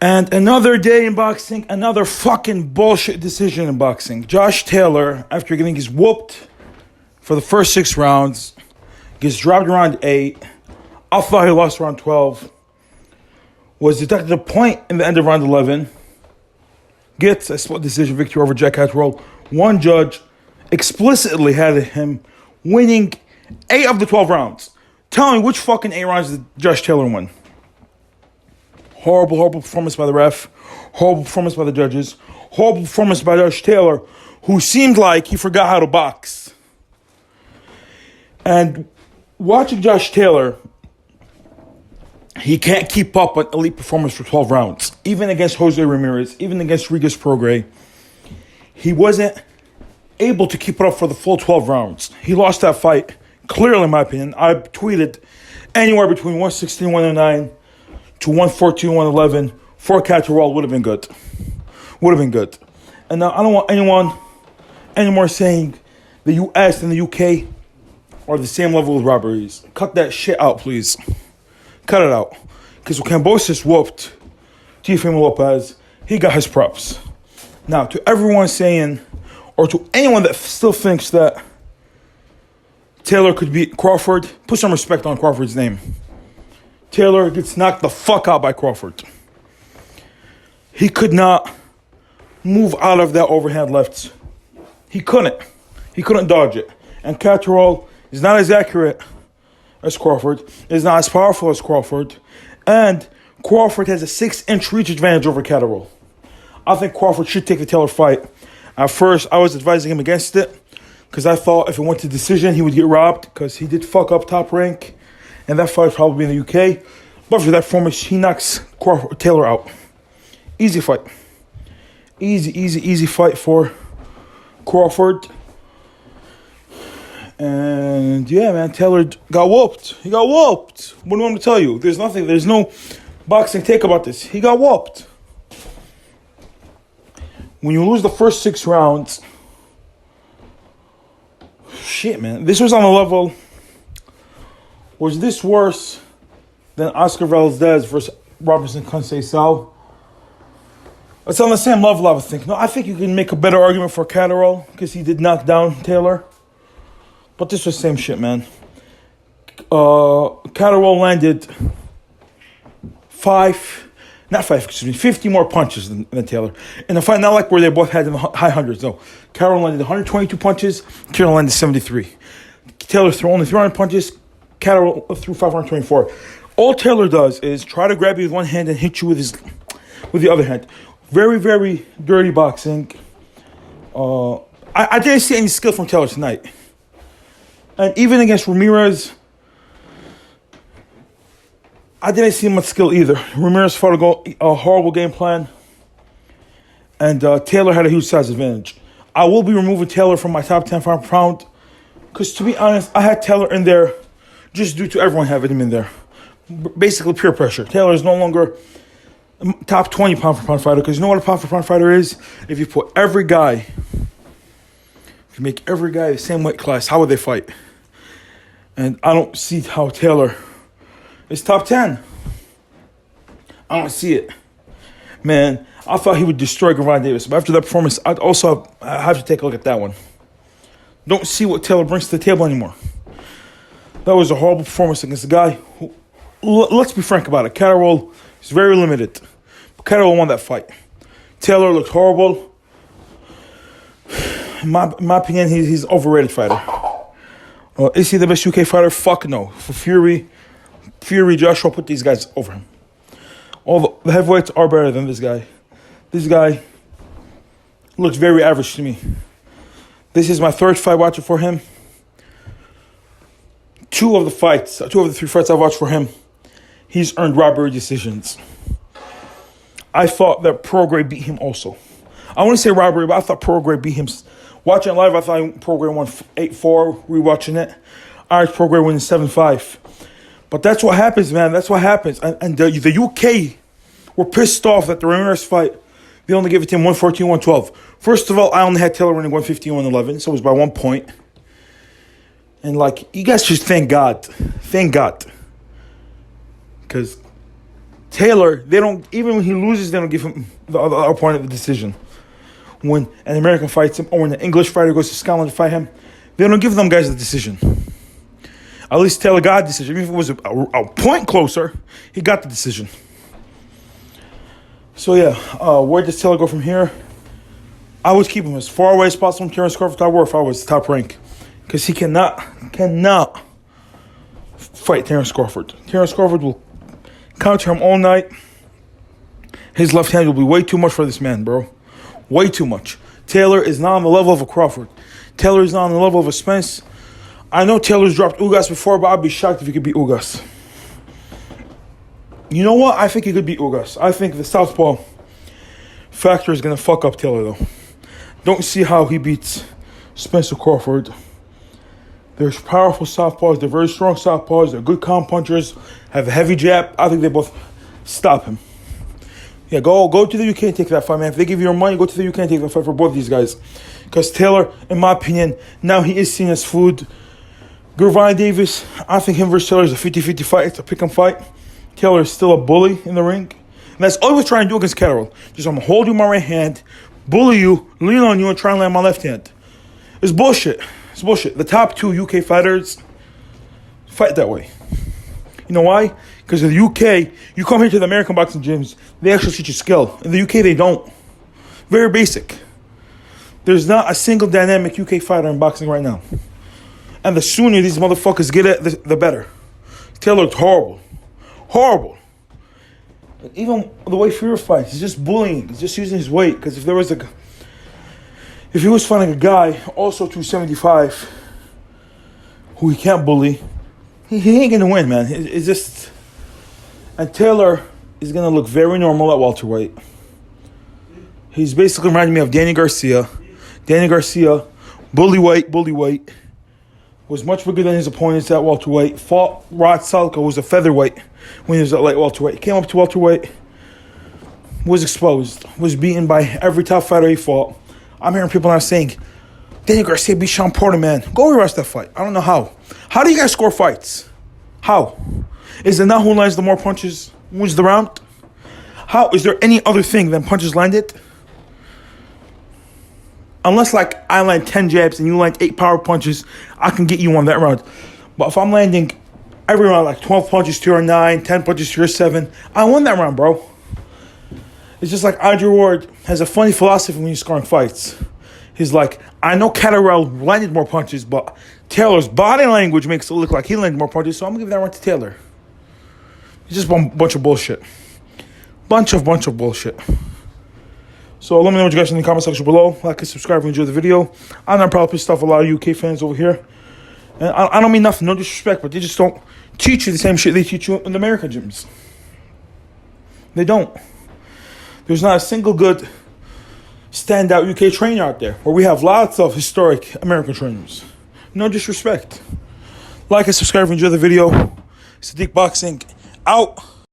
And another day in boxing, another fucking bullshit decision in boxing. Josh Taylor, after getting his whooped for the first 6 rounds, gets dropped around 8. I thought he lost round 12. Was deducted a point in the end of round 11. Gets a split decision victory over Jack Catterall. One judge explicitly had him winning 8 of the 12 rounds. Tell me which fucking 8 rounds did Josh Taylor win? Horrible performance by the ref. Horrible performance by the judges. Horrible performance by Josh Taylor, who seemed like he forgot how to box. And watching Josh Taylor, he can't keep up an elite performance for 12 rounds. Even against Jose Ramirez, even against Regis Prograis, he wasn't able to keep it up for the full 12 rounds. He lost that fight, clearly in my opinion. I tweeted anywhere between 116, 109 to 114, 111 for Catterall would have been good. Would have been good. And now I don't want anyone anymore saying the US and the UK are the same level with robberies. Cut that shit out, please. Cut it out. Because when Cambosis whooped Teofimo Lopez, he got his props. Now, to everyone saying, or to anyone that still thinks that Taylor could beat Crawford, put some respect on Crawford's name. Taylor gets knocked the fuck out by Crawford. He could not move out of that overhand left. He couldn't. He couldn't dodge it. And Catterall is not as accurate as Crawford, is not as powerful as Crawford, and Crawford has a 6-inch reach advantage over Catterall. I think Crawford should take the Taylor fight. At first, I was advising him against it because I thought if it went to decision, he would get robbed because he did fuck up Top Rank, and that fight probably in the UK. But for that performance, he knocks Taylor out. Easy fight. Easy fight for Crawford. And yeah, man, Taylor got whooped. He got whooped. What do you want me to tell you? There's no boxing take about this. He got whooped. When you lose the first 6 rounds, shit, man. This was on a level. Was this worse than Oscar Valdez versus Robertson Conceição? It's on the same level, I would think. No, I think you can make a better argument for Catterall because he did knock down Taylor. But this was the same shit, man. Catterall landed 50 more punches than Taylor. In a fight, not like where they both had in the high hundreds. No, Catterall landed 122 punches, Taylor landed 73. Taylor threw only 300 punches, Catterall threw 524. All Taylor does is try to grab you with one hand and hit you with the other hand. Very, very dirty boxing. I didn't see any skill from Taylor tonight. And even against Ramirez, I didn't see much skill either. Ramirez fought a horrible game plan, and Taylor had a huge size advantage. I will be removing Taylor from my top 10 pound per pound because, to be honest, I had Taylor in there just due to everyone having him in there. Basically, peer pressure. Taylor is no longer a top 20 pound per pound fighter because you know what a pound per pound fighter is? If you put every guy, if you make every guy the same weight class, how would they fight? And I don't see how Taylor is top 10. I don't see it. Man, I thought he would destroy Gervonta Davis. But after that performance, I'd also have to take a look at that one. Don't see what Taylor brings to the table anymore. That was a horrible performance against a guy who, let's be frank about it, Catterall is very limited. But Catterall won that fight. Taylor looked horrible. In my opinion, he's an overrated fighter. Is he the best UK fighter? Fuck no. For Fury, Joshua put these guys over him. All the heavyweights are better than this guy. This guy looks very average to me. This is my 3rd fight watching for him. 2 of the 3 fights I've watched for him, he's earned robbery decisions. I thought that Prograis beat him also. I wouldn't say robbery, but I thought Prograis beat him. Watching it live, I thought Prograis won 8-4. Rewatching it, I heard Prograis winning 7-5. But that's what happens, man. That's what happens. And the UK were pissed off that the Ramirez fight, they only gave it to him 114, 112. First of all, I only had Taylor winning 115, 111, so it was by 1 point. And, you guys just thank God. Thank God. Because Taylor, they don't, even when he loses, they don't give him the other opponent the decision. When an American fights him, or when an English fighter goes to Scotland to fight him, they don't give them guys the decision. At least Taylor got a decision. Even if it was a point closer, he got the decision. So yeah, where does Taylor go from here? I would keep him as far away as possible from Terence Crawford if I was top rank. Because he cannot fight Terence Crawford. Terence Crawford will counter him all night. His left hand will be way too much for this man, bro. Way too much. Taylor is not on the level of a Crawford. Taylor is not on the level of a Spence. I know Taylor's dropped Ugas before, but I'd be shocked if he could beat Ugas. You know what? I think he could beat Ugas. I think the southpaw factor is going to fuck up Taylor, though. Don't see how he beats Spencer Crawford. There's powerful southpaws. They're very strong southpaws. They're good counter punchers. Have a heavy jab. I think they both stop him. Yeah, go to the UK and take that fight, man. If they give you your money, go to the UK and take that fight for both of these guys. Because Taylor, in my opinion, now he is seen as food. Gervonta Davis, I think him versus Taylor is a 50-50 fight. It's a pick-em fight. Taylor is still a bully in the ring. And that's all he was trying to do against Catterall. Just, I'm going to hold you in my right hand, bully you, lean on you, and try and land my left hand. It's bullshit. It's bullshit. The top two UK fighters fight that way. You know why? Because in the UK, you come here to the American boxing gyms, they actually teach you skill. In the UK, they don't. Very basic. There's not a single dynamic UK fighter in boxing right now. And the sooner these motherfuckers get it, the better. Taylor looked horrible. Horrible. Even the way Fury fights, he's just bullying. He's just using his weight. Because if he was fighting a guy, also 275, who he can't bully, he ain't gonna win, man. It's just... And Taylor is gonna look very normal at welterweight. He's basically reminding me of Danny Garcia. Danny Garcia, bully weight, was much bigger than his opponents at welterweight. Fought Rod Salka, who was a featherweight when he was at light welterweight. Came up to welterweight, was exposed, was beaten by every top fighter he fought. I'm hearing people now saying, Danny Garcia beat Sean Porter, man. Go reverse that fight. I don't know how. How do you guys score fights? How? Is it not who lands the more punches wins the round? How? Is there any other thing than punches landed? Unless, like, I land 10 jabs and you land 8 power punches, I can get you on that round. But if I'm landing every round, like 12 punches to your 9, 10 punches to your 7, I won that round, bro. It's just like Andrew Ward has a funny philosophy when he's scoring fights. He's like, I know Catterall landed more punches, but Taylor's body language makes it look like he landed more punches, so I'm going to give that round to Taylor. It's just a bunch of bullshit. Bunch of bullshit. So let me know what you guys think in the comment section below. Like and subscribe if you enjoyed the video. I know I'm probably pissed off a lot of UK fans over here. And I don't mean nothing, no disrespect, but they just don't teach you the same shit they teach you in the American gyms. They don't. There's not a single good standout UK trainer out there, where we have lots of historic American trainers. No disrespect. Like and subscribe if you enjoyed the video. Sadiq Boxing out.